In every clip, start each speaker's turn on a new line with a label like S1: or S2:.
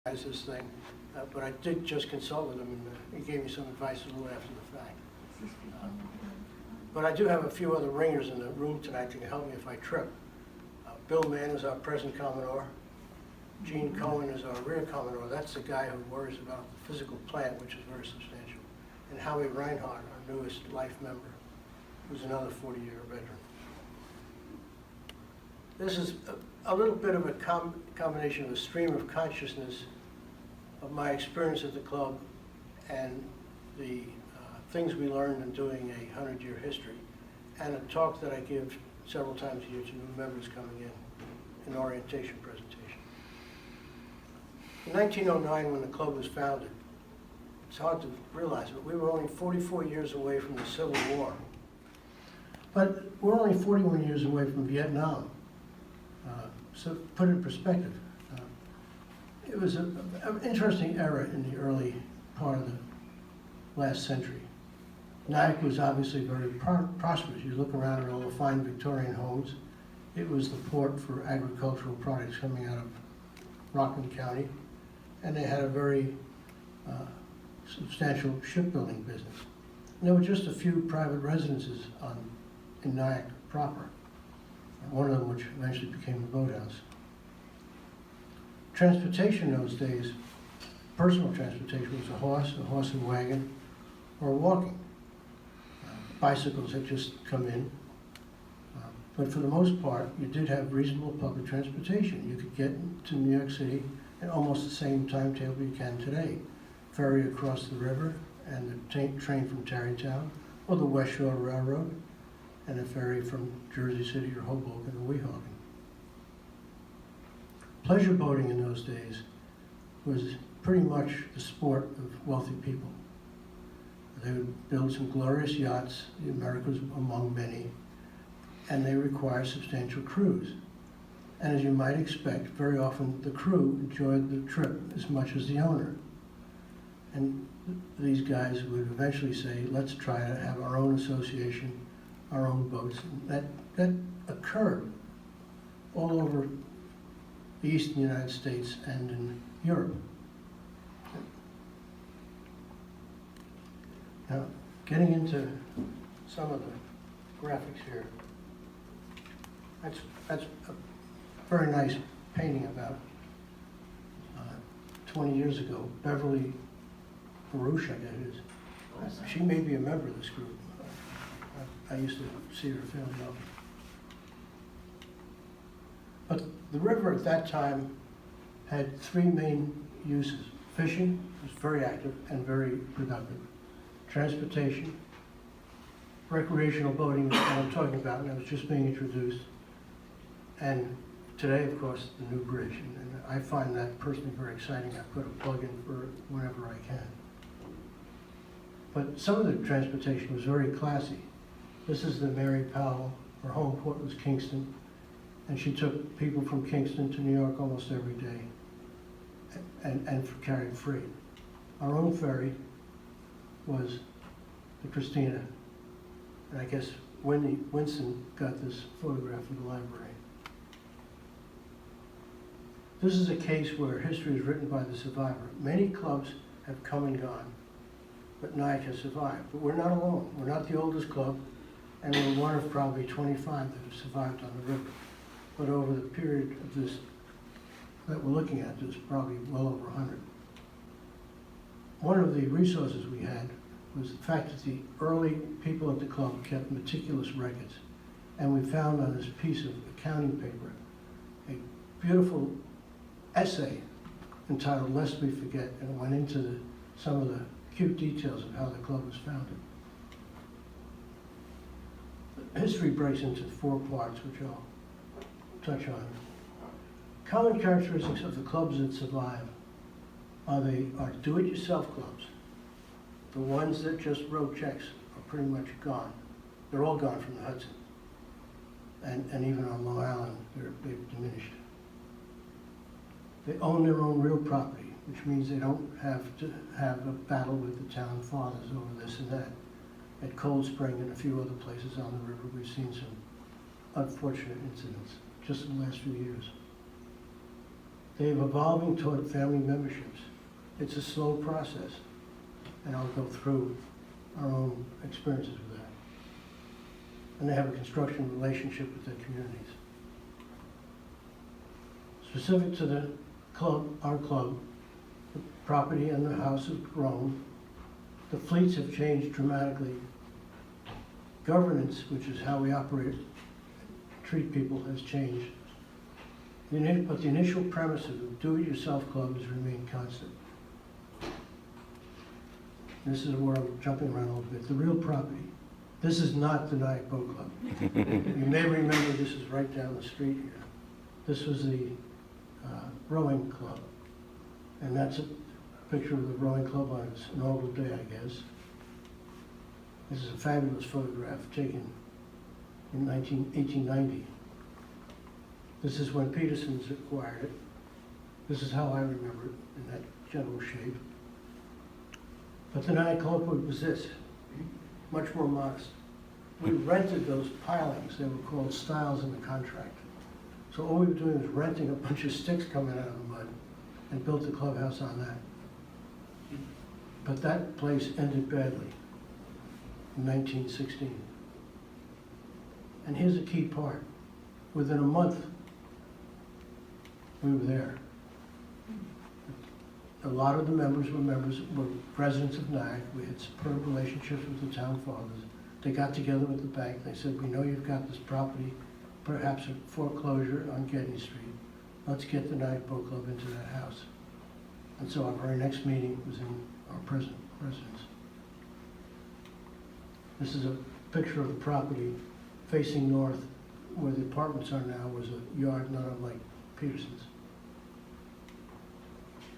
S1: this thing, but I did just consult with him, and he gave me some advice a little after the fact. But I do have a few other ringers in the room tonight that can help me if I trip. Bill Mann is our present Commodore. Gene Cohen is our rear Commodore. That's the guy who worries about the physical plant, which is very substantial. And Howie Reinhardt, our newest life member, who's another 40-year veteran. This is a little bit of a combination of a stream of consciousness of my experience at the club and the things we learned in doing a 100-year history, and a talk that I give several times a year to new members coming in, an orientation presentation. In 1909, when the club was founded, it's hard to realize, but we were only 44 years away from the Civil War. But we're only 41 years away from Vietnam. So put it in perspective. It was an interesting era in the early part of the last century. Nyack was obviously very prosperous. You look around at all the fine Victorian homes. It was the port for agricultural products coming out of Rockland County, and they had a very substantial shipbuilding business. And there were just a few private residences in Nyack proper, one of them which eventually became a boathouse. Transportation in those days, personal transportation, was a horse and wagon, or walking. Bicycles had just come in. But for the most part, you did have reasonable public transportation. You could get to New York City at almost the same timetable you can today. Ferry across the river, and the train from Tarrytown, or the West Shore Railroad, and a ferry from Jersey City or Hoboken or Weehawken. Pleasure boating in those days was pretty much the sport of wealthy people. They would build some glorious yachts, the Americas among many, and they required substantial crews. And as you might expect, very often the crew enjoyed the trip as much as the owner. And these guys would eventually say, let's try to have our own association, our own boats. And that occurred all over the eastern United States and in Europe. Now, getting into some of the graphics here, that's a very nice painting about 20 years ago. Beverly Baruch, I guess it is. She may be a member of this group. I used to see her fairly often. But the river at that time had three main uses. Fishing was very active and very productive. Transportation, recreational boating, that I'm talking about, and it was just being introduced. And today, of course, the new bridge. And I find that personally very exciting. I put a plug in for it whenever I can. But some of the transportation was very classy. This is the Mary Powell. Her home port was Kingston. And she took people from Kingston to New York almost every day and carried freight. Our own ferry was the Christina. And I guess Winston got this photograph in the library. This is a case where history is written by the survivor. Many clubs have come and gone, but Nyack has survived. But we're not alone. We're not the oldest club, and we're one of probably 25 that have survived on the river. But over the period of this that we're looking at, there's probably well over 100. One of the resources we had was the fact that the early people at the club kept meticulous records. And we found on this piece of accounting paper a beautiful essay entitled Lest We Forget, and it went into some of the cute details of how the club was founded. History breaks into 4 parts, which I'll touch on. Common characteristics of the clubs that survive are do-it-yourself clubs. The ones that just wrote checks are pretty much gone. They're all gone from the Hudson. And even on Long Island, they've diminished. They own their own real property, which means they don't have to have a battle with the town fathers over this and that. At Cold Spring and a few other places on the river, we've seen some unfortunate incidents just in the last few years. They're evolving toward family memberships. It's a slow process, and I'll go through our own experiences with that. And they have a construction relationship with their communities. Specific to the club, our club, the property and the house has grown. The fleets have changed dramatically. Governance, which is how we operate, treat people, has changed. But the initial premise of the do-it-yourself club has remained constant. This is where I'm jumping around a little bit. The real property. This is not the Nyack Boat Club. You may remember this is right down the street here. This was the rowing club. And that's a picture of the rowing club on its inaugural day, I guess. This is a fabulous photograph taken in 1890. This is when Peterson's acquired it. This is how I remember it, in that general shape. But the Nyack Club was this, much more modest. We rented those pilings. They were called stiles in the contract. So all we were doing was renting a bunch of sticks coming out of the mud and built the clubhouse on that. But that place ended badly in 1916. And here's a key part. Within a month, we were there. A lot of the members were residents of Nyack. We had superb relationships with the town fathers. They got together with the bank. They said, we know you've got this property, perhaps a foreclosure on Getty Street. Let's get the Nyack Boat Club into that house. And so our very next meeting was in our present residence. This is a picture of the property facing north. Where the apartments are now was a yard not unlike Peterson's.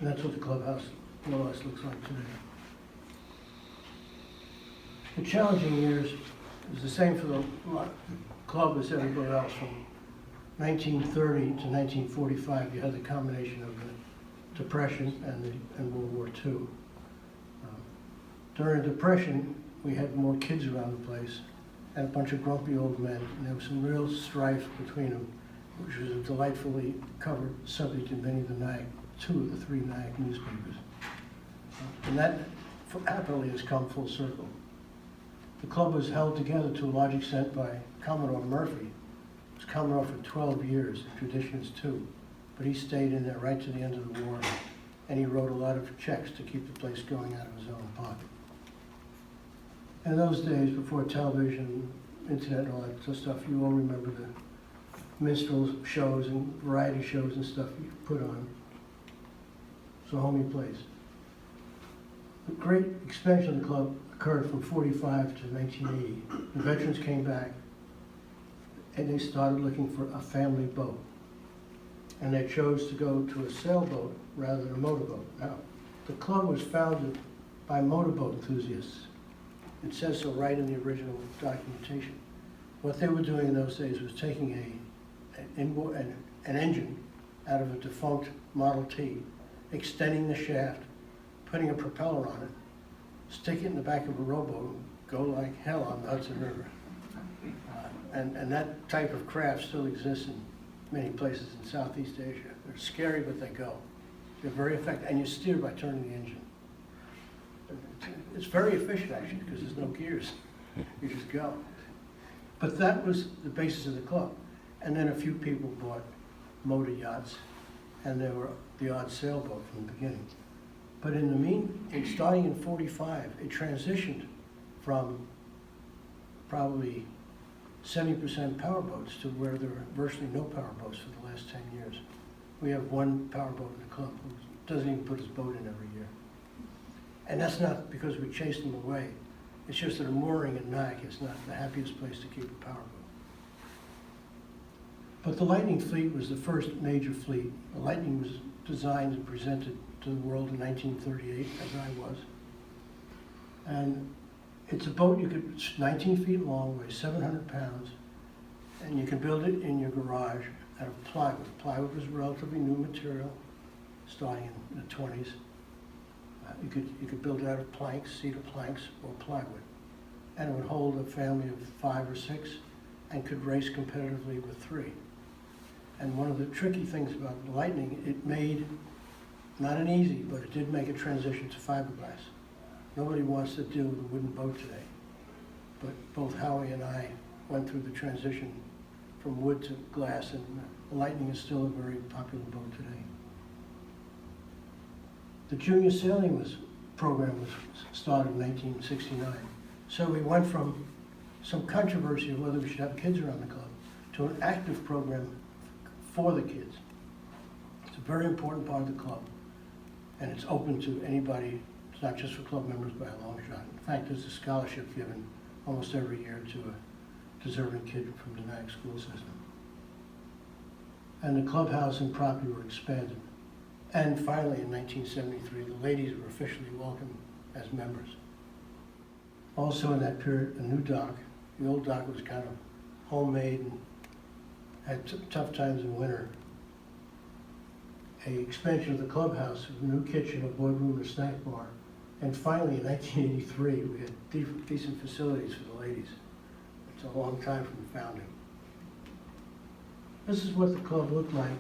S1: And that's what the clubhouse more or less looks like today. The challenging years is the same for the club as everybody else. From 1930 to 1945, you had the combination of the Depression and World War II. During the Depression, we had more kids around the place and a bunch of grumpy old men, and there was some real strife between them, which was a delightfully covered subject in many of the two of the three Nyack newspapers. And that happily has come full circle. The club was held together to a large extent by Commodore Murphy. He was Commodore for 12 years, the tradition is 2, but he stayed in there right to the end of the war, and he wrote a lot of checks to keep the place going out of his own pocket. In those days, before television, internet, and all that stuff, you all remember the minstrel shows and variety shows and stuff you put on. It's a homey place. The great expansion of the club occurred from 45 to 1980. The veterans came back and they started looking for a family boat. And they chose to go to a sailboat rather than a motorboat. Now, the club was founded by motorboat enthusiasts. It says so right in the original documentation. What they were doing in those days was taking an engine out of a defunct Model T, extending the shaft, putting a propeller on it, stick it in the back of a rowboat, go like hell on the Hudson River. And that type of craft still exists in many places in Southeast Asia. They're scary, but they go. They're very effective, and you steer by turning the engine. It's very efficient, actually, because there's no gears. You just go. But that was the basis of the club. And then a few people bought motor yachts, and there were the odd sailboat from the beginning. But starting in 45, it transitioned from probably 70% powerboats to where there were virtually no powerboats for the last 10 years. We have one powerboat in the club who doesn't even put his boat in every year. And that's not because we chased them away. It's just that a mooring in Nyack is not the happiest place to keep a powerboat. But the Lightning fleet was the first major fleet. The Lightning was designed and presented to the world in 1938, as I was. And it's a boat it's 19 feet long, weighs 700 pounds, and you can build it in your garage out of plywood. Plywood was relatively new material, starting in the 20s. You could build it out of planks, cedar planks, or plywood. And it would hold a family of 5 or 6 and could race competitively with 3. And one of the tricky things about the Lightning, it made, not an easy, but it did make a transition to fiberglass. Nobody wants to deal with a wooden boat today. But both Howie and I went through the transition from wood to glass, and the Lightning is still a very popular boat today. The junior sailing program was started in 1969. So we went from some controversy of whether we should have kids around the club to an active program for the kids. It's a very important part of the club, and it's open to anybody. It's not just for club members by a long shot. In fact, there's a scholarship given almost every year to a deserving kid from the Nyack school system. And the clubhouse and property were expanded. And finally, in 1973, the ladies were officially welcomed as members. Also in that period, a new dock. The old dock was kind of homemade and had tough times in winter. A expansion of the clubhouse with a new kitchen, a boardroom, a snack bar. And finally, in 1983, we had decent facilities for the ladies. It's a long time from the founding. This is what the club looked like.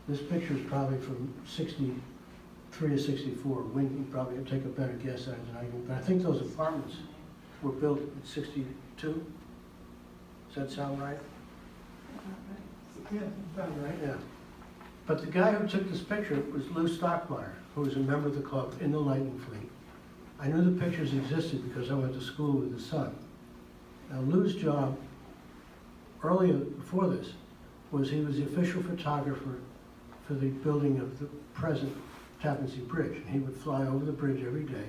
S1: This picture is probably from 63 to 64. Wynn can probably take a better guess at it than I can, but I think those apartments were built in 62. Does that sound right? Yeah, about right. Yeah. But the guy who took this picture was Lou Stockmeyer, who was a member of the club in the Lightning fleet. I knew the pictures existed because I went to school with his son. Now Lou's job, earlier, before this, was he was the official photographer for the building of the present Tappan Zee Bridge. And he would fly over the bridge every day,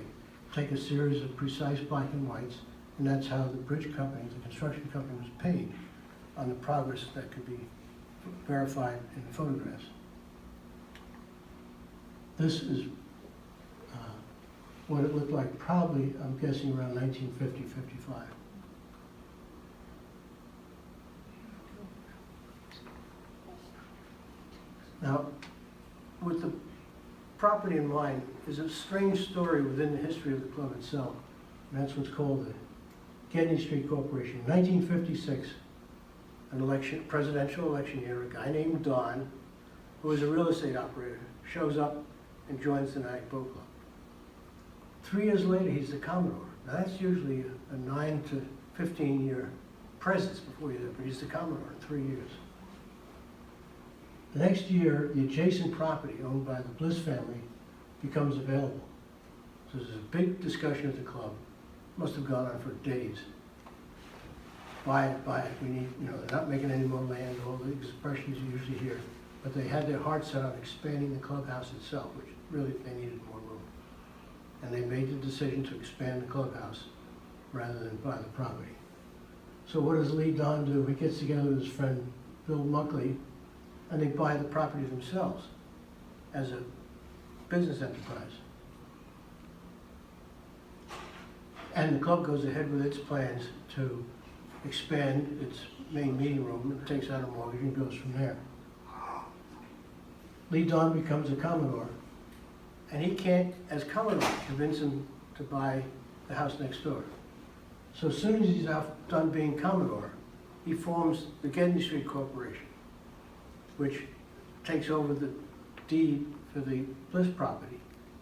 S1: take a series of precise black and whites, and that's how the bridge company, the construction company, was paid on the progress that could be verified in the photographs. This is what it looked like probably, I'm guessing, around 1950, 55. Now, with the property in mind, is a strange story within the history of the club itself. And that's what's called the Gedney Street Corporation. In 1956, an election, presidential election year, a guy named Don, who was a real estate operator, shows up and joins the Nyack Boat Club. 3 years later, he's the Commodore. Now that's usually a 9 to 15 year presence before you're there, but he's the Commodore in 3 years. The next year, the adjacent property owned by the Bliss family becomes available. So there's a big discussion at the club. Must have gone on for days. Buy it, we need, they're not making any more land, all the expressions you usually hear. But they had their heart set on expanding the clubhouse itself, which really they needed more room. And they made the decision to expand the clubhouse rather than buy the property. So what does Lee Don do? He gets together with his friend Bill Muckley, and they buy the property themselves as a business enterprise. And the club goes ahead with its plans to expand its main meeting room. It takes out a mortgage and goes from there. Lee Don becomes a Commodore, and he can't, as Commodore, convince him to buy the house next door. So as soon as he's done being Commodore, he forms the Gedney Street Corporation, which takes over the deed for the Bliss property.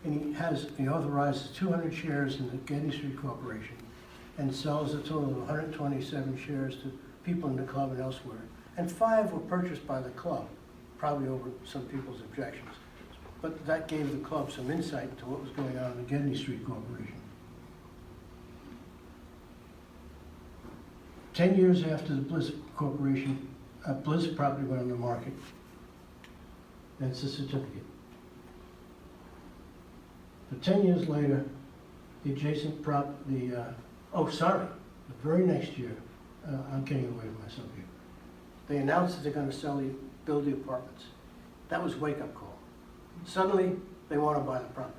S1: And he authorizes 200 shares in the Gedney Street Corporation and sells a total of 127 shares to people in the club and elsewhere. And 5 were purchased by the club, probably over some people's objections. But that gave the club some insight into what was going on in the Gedney Street Corporation. 10 years after the Bliss Corporation, Bliss property went on the market. That's the certificate. But 10 years later, the adjacent the very next year, I'm getting away with myself here. They announced that they're going to build the apartments. That was a wake-up call. Suddenly, they want to buy the property.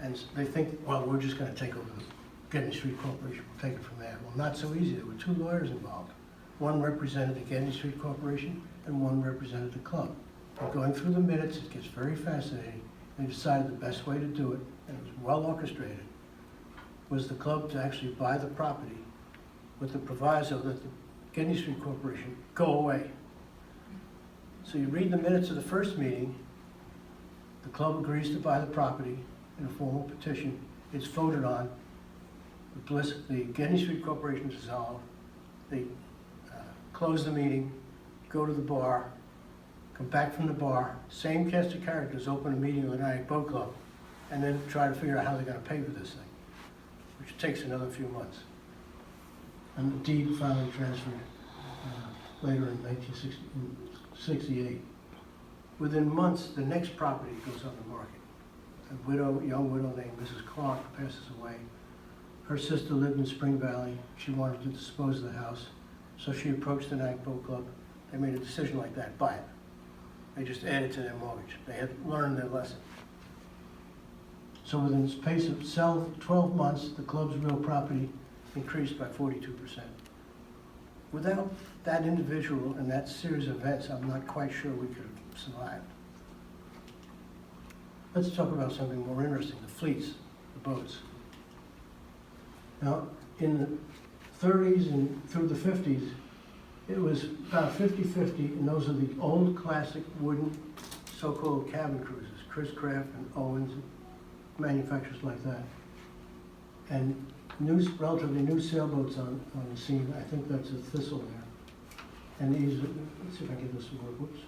S1: And they think, well, we're just going to take over the Gedney Street Corporation. We'll take it from there. Well, not so easy. There were 2 lawyers involved. One represented the Gedney Street Corporation, and one represented the club. And going through the minutes, it gets very fascinating. They decided the best way to do it, and it was well orchestrated, was the club to actually buy the property with the proviso that the Gedney Street Corporation go away. So you read the minutes of the first meeting, the club agrees to buy the property in a formal petition, it's voted on, the Getty Street Corporation is dissolved, they close the meeting, go to the bar, come back from the bar, same cast of characters, open a meeting with the Nyack Boat Club, and then try to figure out how they're gonna pay for this thing, which takes another few months. And the deed finally transferred later in 1968. Within months, the next property goes on the market. A young widow named Mrs. Clark passes away. Her sister lived in Spring Valley. She wanted to dispose of the house, so she approached the Nyack Boat Club. They made a decision like that, buy it. They just added to their mortgage. They had learned their lesson. So within the space of 12 months, the club's real property increased by 42%. Without that individual and that series of events, I'm not quite sure we could have survived. Let's talk about something more interesting, the fleets, the boats. Now, in the 30s and through the 50s, it was about 50-50, and those are the old classic wooden so-called cabin cruisers, Chris Craft and Owens, manufacturers like that. And relatively new sailboats on the scene. I think that's a Thistle there. And these, let's see if I can get this to work, whoops.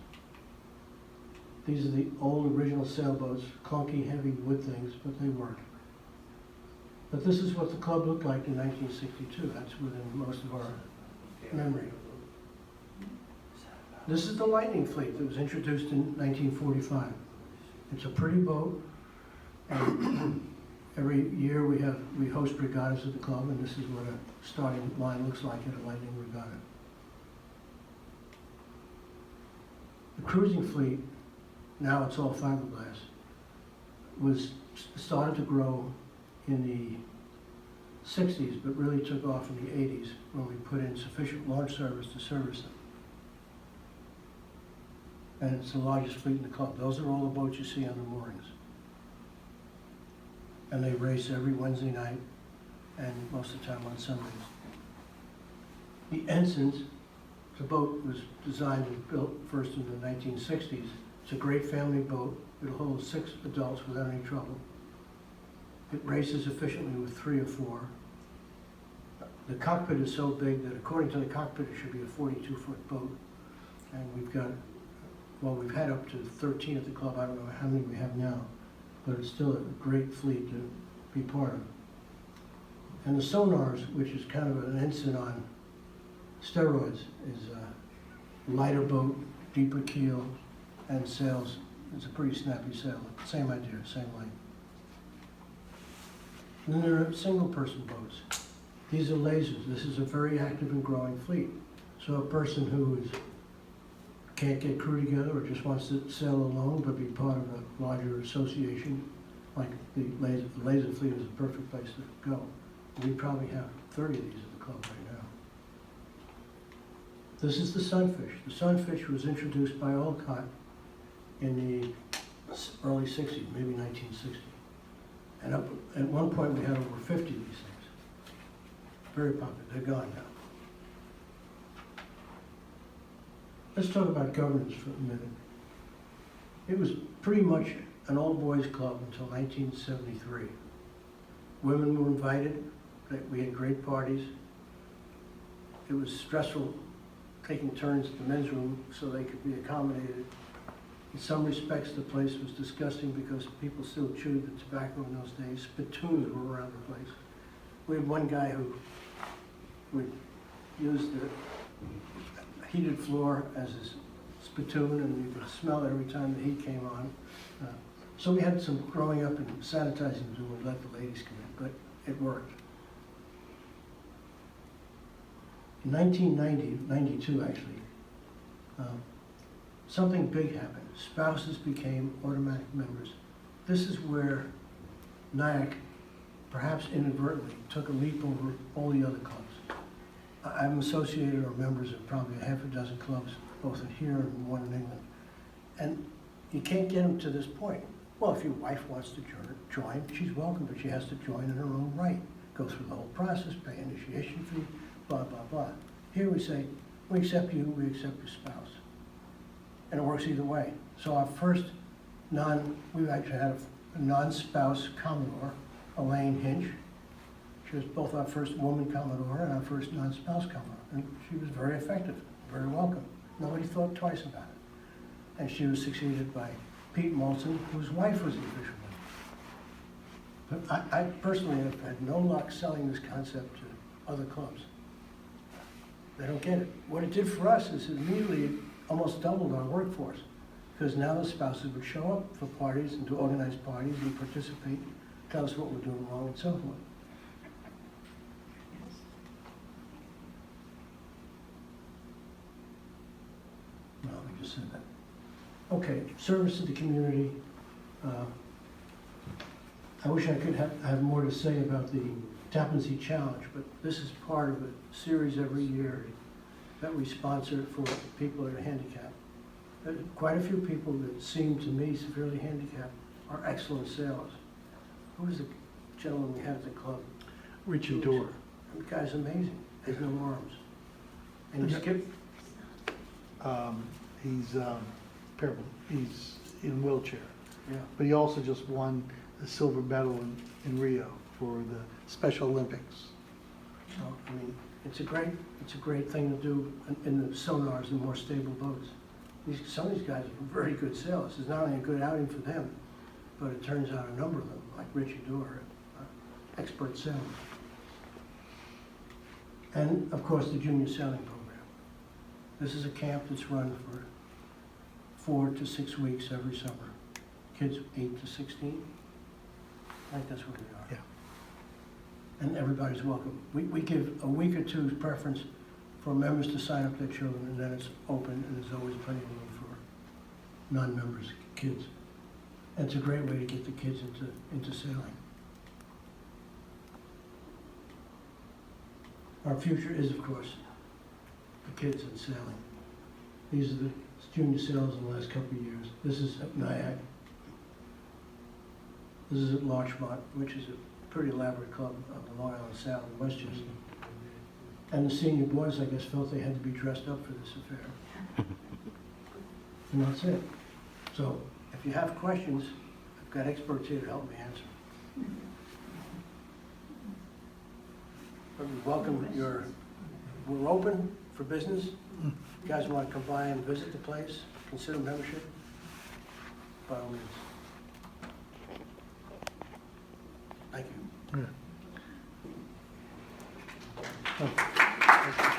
S1: These are the old original sailboats, clunky, heavy wood things, but they work. But this is what the club looked like in 1962. That's within most of our memory. This is the Lightning Fleet that was introduced in 1945. It's a pretty boat. And every year we host regattas at the club, and this is what a starting line looks like at a Lightning regatta. The cruising fleet, now it's all fiberglass, was started to grow in the 60s, but really took off in the 80s when we put in sufficient launch service to service them. And it's the largest fleet in the club. Those are all the boats you see on the moorings. And they race every Wednesday night and most of the time on Sundays. The Ensigns, the boat was designed and built first in the 1960s. It's a great family boat. It'll hold 6 adults without any trouble. It races efficiently with 3 or 4. The cockpit is so big that according to the cockpit, it should be a 42-foot boat. And we've got, well, we've had up to 13 at the club. I don't know how many we have now, but it's still a great fleet to be part of. And the sonars, which is kind of an ensign on steroids, is a lighter boat, deeper keel, and sails. It's a pretty snappy sail. Same idea, same length. And then there are single-person boats. These are lasers. This is a very active and growing fleet. So a person who can't get crew together or just wants to sail alone but be part of a larger association, like the laser fleet is a perfect place to go. We probably have 30 of these at the club right now. This is the Sunfish. The Sunfish was introduced by Olcott in the early 60s, maybe 1960. And at one point we had over 50 of these things. Very popular. They're gone now. Let's talk about governance for a minute. It was pretty much an old boys club until 1973. Women were invited. We had great parties. It was stressful taking turns at the men's room so they could be accommodated. In some respects, the place was disgusting because people still chewed the tobacco in those days. Spittoons were around the place. We had one guy who would use the heated floor as his spittoon, and we could smell it every time the heat came on. So we had some growing up and sanitizing to do and let the ladies come in, but it worked. In 92 actually, something big happened. Spouses became automatic members. This is where Nyack, perhaps inadvertently, took a leap over all the other clubs. I'm associated or members of probably a half a dozen clubs, both in here and one in England. And you can't get them to this point. Well, if your wife wants to join, she's welcome, but she has to join in her own right. Go through the whole process, pay initiation fee, blah, blah, blah. Here we say, we accept you, we accept your spouse. and it works either way. So our first we actually had a non-spouse Commodore, Elaine Hinch. She was both our first woman Commodore and our first non-spouse Commodore. And she was very effective, very welcome. Nobody thought twice about it. And she was succeeded by Pete Molson, whose wife was the official one. But I personally have had no luck selling this concept to other clubs. They don't get it. What it did for us is it immediately almost doubled our workforce, because now the spouses would show up for parties and to organize parties and participate, tell us what we're doing wrong and so forth. No, we just said that. Okay, service to the community. I wish I could have more to say about the Tappan Zee Challenge, but this is part of a series every year that we sponsor for people that are handicapped. Quite a few people that seem to me severely handicapped are excellent sailors. Who was the gentleman we had at the club?
S2: Richard Dorr.
S1: The guy's amazing. He has no arms. And he skipped.
S2: He's in a wheelchair.
S1: Yeah.
S2: But he also just won a silver medal in Rio for the Special Olympics.
S1: So, I mean, it's a great thing to do in the sonars and more stable boats. Some of these guys are very good sailors. It's not only a good outing for them, but it turns out a number of them, like Richie Dorr, expert sailors. And of course, the junior sailing program. This is a camp that's run for 4 to 6 weeks every summer. Kids 8 to 16. I think that's what we are.
S2: Yeah.
S1: And everybody's welcome. We give a week or two's preference for members to sign up their children, and then it's open, and there's always plenty of room for non-members, kids. And it's a great way to get the kids into sailing. Our future is, of course, the kids in sailing. These are the junior sailors in the last couple of years. This is at Nyack. This is at Larchmont, which is a pretty elaborate club on the Long Island Sound in Westchester. And the senior boys, I guess, felt they had to be dressed up for this affair. And that's it. So if you have questions, I've got experts here to help me answer. But we welcome we're open for business. If you guys want to come by and visit the place, consider membership, by all means. Thank you.
S2: Yeah. Oh.